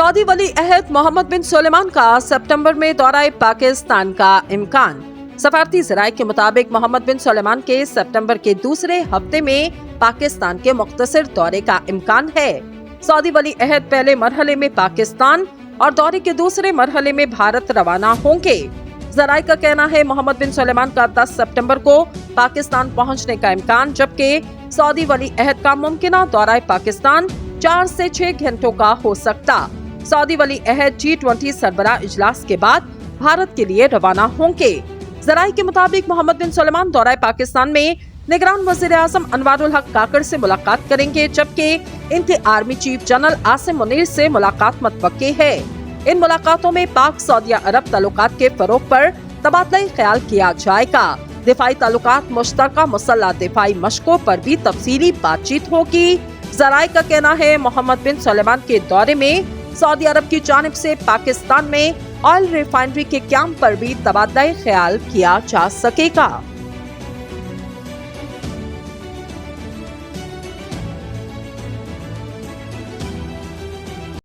Saudi वली अहद मोहम्मद बिन सुलेमान का सितंबर में दौरा पाकिस्तान का इम्कान। सफारती ज़राए के मुताबिक मोहम्मद बिन सुलेमान के सितंबर के दूसरे हफ्ते में पाकिस्तान के मुख्तसर दौरे का इम्कान है। सऊदी वली अहद पहले मरहले में पाकिस्तान और दौरे के दूसरे मरहले में भारत रवाना होंगे। ज़राए का कहना है मोहम्मद बिन सुलेमान का 10 सितंबर को पाकिस्तान पहुंचने का इम्कान, जबकि सऊदी वली अहद का मुमकिना दौरा पाकिस्तान 4 से 6 घंटों का हो सकता। सऊदी वली अहद G20 सरबराह इजलास के बाद भारत के लिए रवाना होंगे। ज़राए के मुताबिक मोहम्मद बिन सुलेमान दौरा पाकिस्तान में निगरान वज़ीर आज़म अनवारुल हक काकड़ से मुलाकात करेंगे, जबकि इनके army chief general Asim Munir से मुलाकात मुतवक्की है। इन मुलाकातों में पाक सऊदी अरब ताल्लुकात के फरोग पर तबादला ख्याल किया जाएगा। दिफाई ताल्लुकात, मुश्तरका मुसल्लह दिफाई मशकों पर भी तफसीली बातचीत होगी। ज़राए का कहना है मोहम्मद बिन सुलेमान के दौरे में सऊदी अरब की जानिब से पाकिस्तान में ऑयल रिफाइनरी के क्याम पर भी तबादला ख्याल किया जा सकेगा।